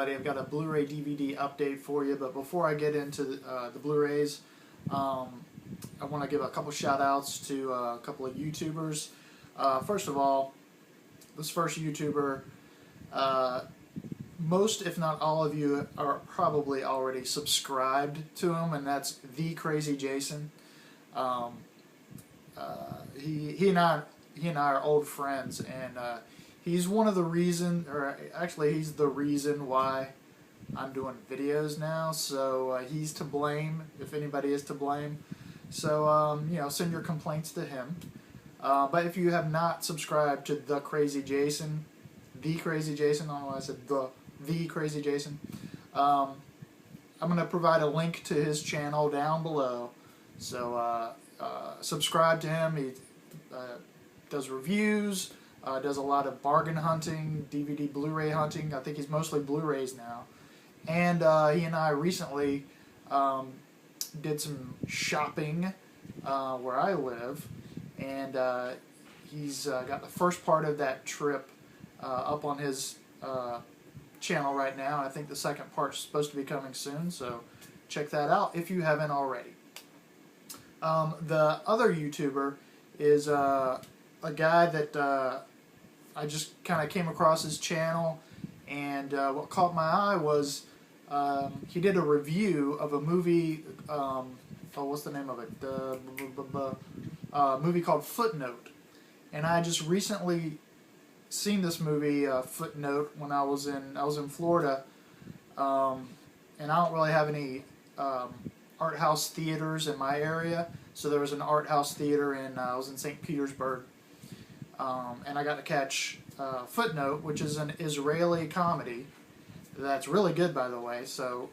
everybody. I've got a Blu-ray DVD update for you, but before I get into the Blu-rays, I want to give a couple shout-outs to a couple of YouTubers. First of all, this first YouTuber, most if not all of you are probably already subscribed to him, and that's The Crazy Jason. He and I are old friends, and he's one of the reason, or actually he's the reason why I'm doing videos now. So he's to blame if anybody is to blame. So you know, send your complaints to him. But if you have not subscribed to The Crazy Jason, I don't know why I said the Crazy Jason. I'm going to provide a link to his channel down below. So subscribe to him. He does reviews, does a lot of bargain hunting, DVD, Blu-ray hunting. I think he's mostly Blu-rays now. And he and I recently did some shopping where I live. And he's got the first part of that trip up on his channel right now. I think the second part's supposed to be coming soon, so check that out if you haven't already. The other YouTuber is a guy that I just kind of came across his channel, and what caught my eye was he did a review of a movie. What's the name of it? Movie called Footnote, and I just recently seen this movie Footnote when I was in Florida, and I don't really have any art house theaters in my area, so there was an art house theater I was in St. Petersburg, and I got to catch Footnote, which is an Israeli comedy that's really good, by the way. So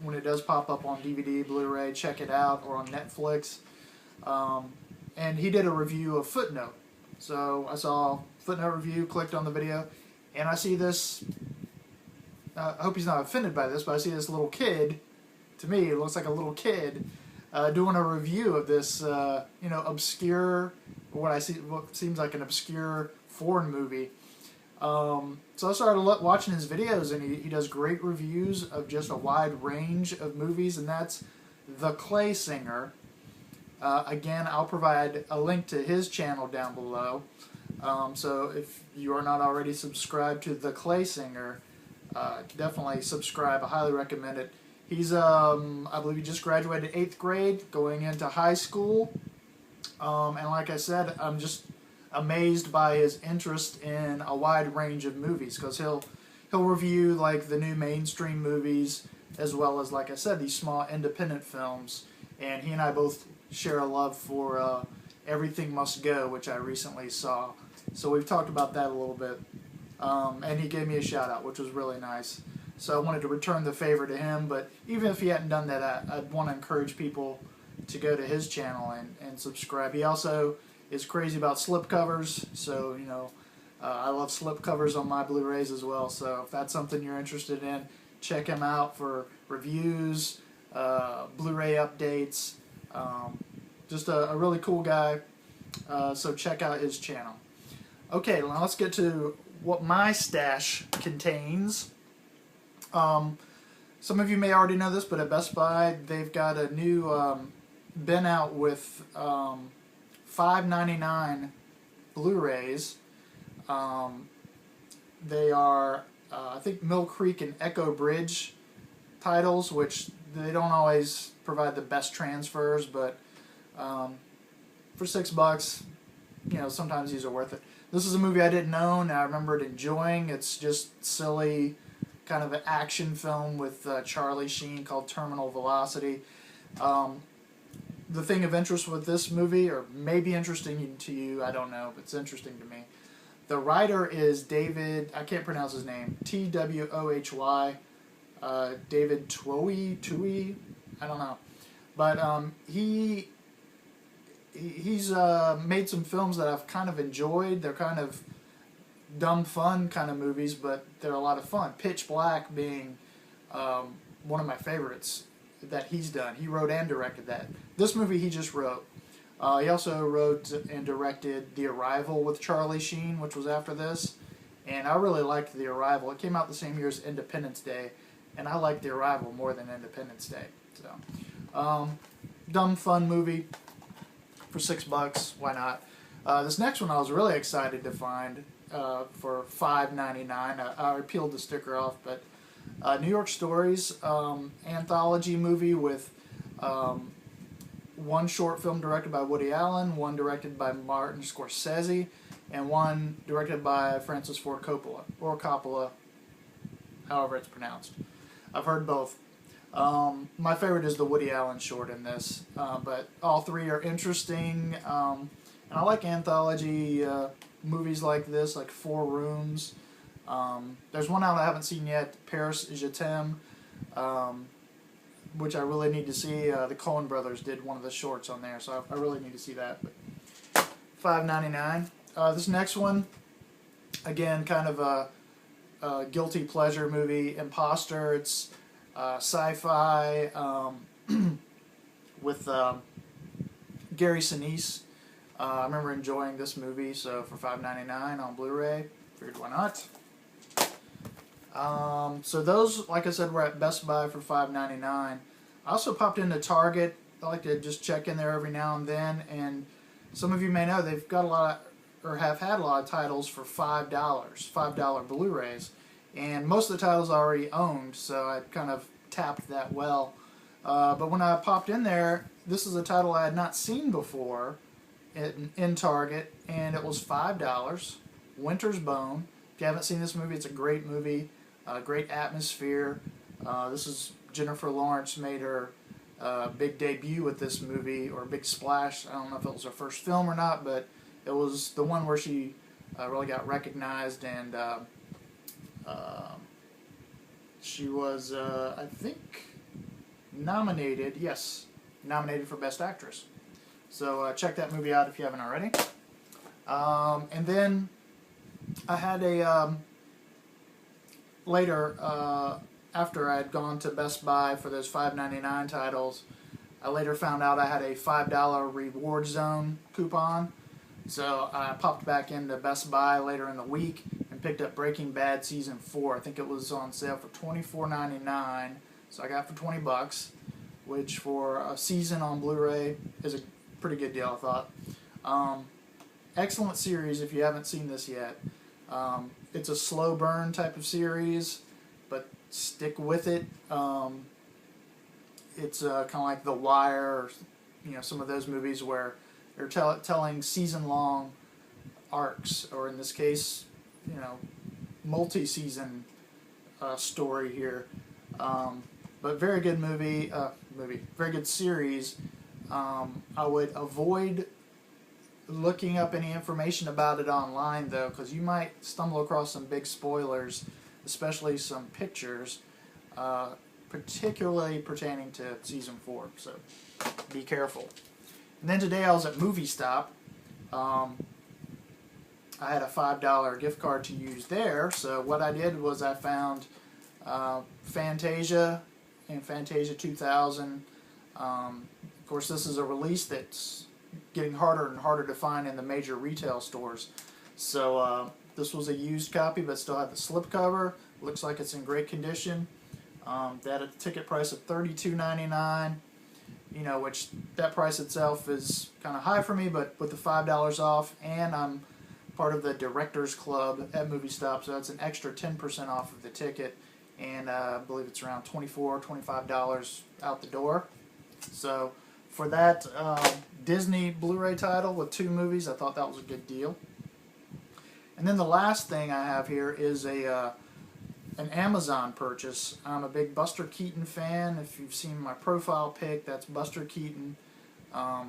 when it does pop up on DVD, Blu-ray, check it out, or on Netflix. And he did a review of Footnote. So I saw Footnote review, clicked on the video, and I see this, I hope he's not offended by this, but I see this little kid, to me it looks like a little kid, doing a review of this, you know, obscure, what seems like an obscure foreign movie. So I started watching his videos, and he does great reviews of just a wide range of movies, and that's The Clay Singer. Again, I'll provide a link to his channel down below. So if you are not already subscribed to The Clay Singer, definitely subscribe. I highly recommend it. He's, I believe he just graduated 8th grade, going into high school. And like I said, I'm just amazed by his interest in a wide range of movies, because he'll review like the new mainstream movies, as well as, like I said, these small independent films. And he and I both share a love for Everything Must Go, which I recently saw. So we've talked about that a little bit. And he gave me a shout out, which was really nice. So I wanted to return the favor to him, but even if he hadn't done that, I'd want to encourage people to go to his channel and subscribe. He also is crazy about slipcovers, so you know, I love slipcovers on my Blu-rays as well. So if that's something you're interested in, check him out for reviews, Blu-ray updates. Just a really cool guy, so check out his channel. Okay, now let's get to what my stash contains. Some of you may already know this, but at Best Buy, they've got a new bin out with $5.99 Blu-rays. They are, I think, Mill Creek and Echo Bridge titles, which they don't always provide the best transfers, but for $6, you know, sometimes these are worth it. This is a movie I didn't own, and I remembered enjoying. It's just silly, kind of an action film with Charlie Sheen called Terminal Velocity. The thing of interest with this movie, or maybe interesting to you, I don't know, but it's interesting to me. The writer is David, I can't pronounce his name, T-W-O-H-Y, David Twohy, I don't know. But he's made some films that I've kind of enjoyed. They're kind of dumb fun kind of movies, but they're a lot of fun. Pitch Black being one of my favorites that he's done. He wrote and directed that. This movie he just wrote. He also wrote and directed The Arrival with Charlie Sheen, which was after this, and I really liked The Arrival. It came out the same year as Independence Day, and I liked The Arrival more than Independence Day. So, dumb, fun movie for $6. Why not? This next one I was really excited to find for $5.99. I peeled the sticker off, but New York Stories anthology movie with one short film directed by Woody Allen, one directed by Martin Scorsese, and one directed by Francis Ford Coppola, or Coppola, however it's pronounced. I've heard both. My favorite is the Woody Allen short in this, but all three are interesting, and I like anthology movies like this, like Four Rooms. There's one out I haven't seen yet, Paris Je t'aime, which I really need to see. The Coen brothers did one of the shorts on there, so I really need to see that. But $5.99. This next one, again, kind of a guilty pleasure movie, Impostor. It's sci-fi with Gary Sinise. I remember enjoying this movie, so for $5.99 on Blu-ray, figured why not. So those, like I said, were at Best Buy for $5.99. I also popped into Target. I like to just check in there every now and then, and some of you may know they've got a lot of, or have had a lot of titles for $5 Blu-rays, and most of the titles I already owned, so I kind of tapped that well. But when I popped in there, this is a title I had not seen before in Target, and it was $5. Winter's Bone. If you haven't seen this movie, it's a great movie, great atmosphere. This is Jennifer Lawrence made her big debut with this movie, or big splash. I don't know if it was her first film or not, but it was the one where she really got recognized, and she was, I think, nominated for Best Actress. So check that movie out if you haven't already. And then I had a, later, after I had gone to Best Buy for those $5.99 titles, I later found out I had a $5 reward zone coupon. So I popped back into Best Buy later in the week and picked up Breaking Bad Season 4. I think it was on sale for $24.99, so I got it for $20, which for a season on Blu-ray is a pretty good deal, I thought. Excellent series if you haven't seen this yet. It's a slow burn type of series, but stick with it. It's kind of like The Wire, or some of those movies where they're telling season-long arcs, or in this case, multi-season story here. But very good movie, very good series. I would avoid looking up any information about it online, though, because you might stumble across some big spoilers, especially some pictures, particularly pertaining to Season 4, so be careful. And then today I was at Movie Stop. I had a $5 gift card to use there, so what I did was I found Fantasia and Fantasia 2000. Of course, this is a release that's getting harder and harder to find in the major retail stores. So this was a used copy, but still had the slipcover. Looks like it's in great condition. They had a ticket price of $32.99. Which that price itself is kind of high for me, but with the $5 off, and I'm part of the Directors Club at Movie Stop, so that's an extra 10% off of the ticket, and I believe it's around $24, $25 out the door. So for that Disney Blu-ray title with 2 movies, I thought that was a good deal. And then the last thing I have here is an Amazon purchase. I'm a big Buster Keaton fan. If you've seen my profile pic, that's Buster Keaton. I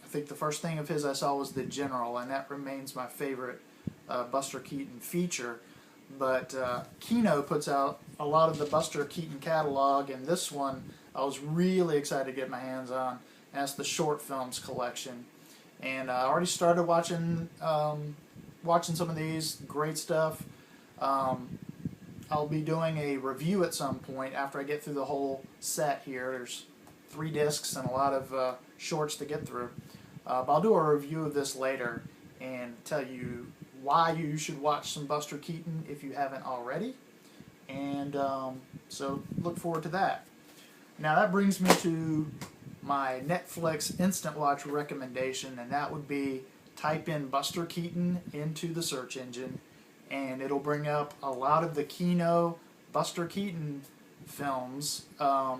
think the first thing of his I saw was The General, and that remains my favorite Buster Keaton feature. But Kino puts out a lot of the Buster Keaton catalog, and this one I was really excited to get my hands on, and that's the short films collection. And I already started watching some of these. Great stuff. I'll be doing a review at some point after I get through the whole set here. There's 3 discs and a lot of shorts to get through. But I'll do a review of this later and tell you why you should watch some Buster Keaton if you haven't already. And so look forward to that. Now that brings me to my Netflix Instant Watch recommendation, and that would be type in Buster Keaton into the search engine, and it'll bring up a lot of the Kino Buster Keaton films are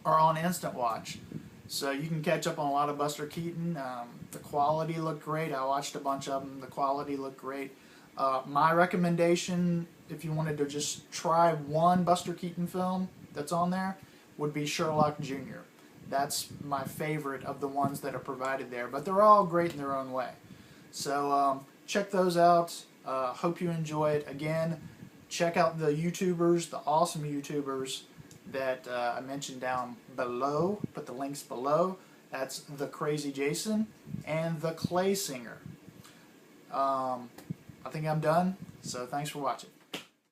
on Instant Watch. So you can catch up on a lot of Buster Keaton. The quality looked great. I watched a bunch of them. The quality looked great. My recommendation, if you wanted to just try one Buster Keaton film that's on there, would be Sherlock Jr. That's my favorite of the ones that are provided there. But they're all great in their own way. So check those out. Hope you enjoy it. Again, check out the YouTubers, the awesome YouTubers that I mentioned down below. Put the links below. That's The Crazy Jason and The Clay Singer. I think I'm done, so thanks for watching.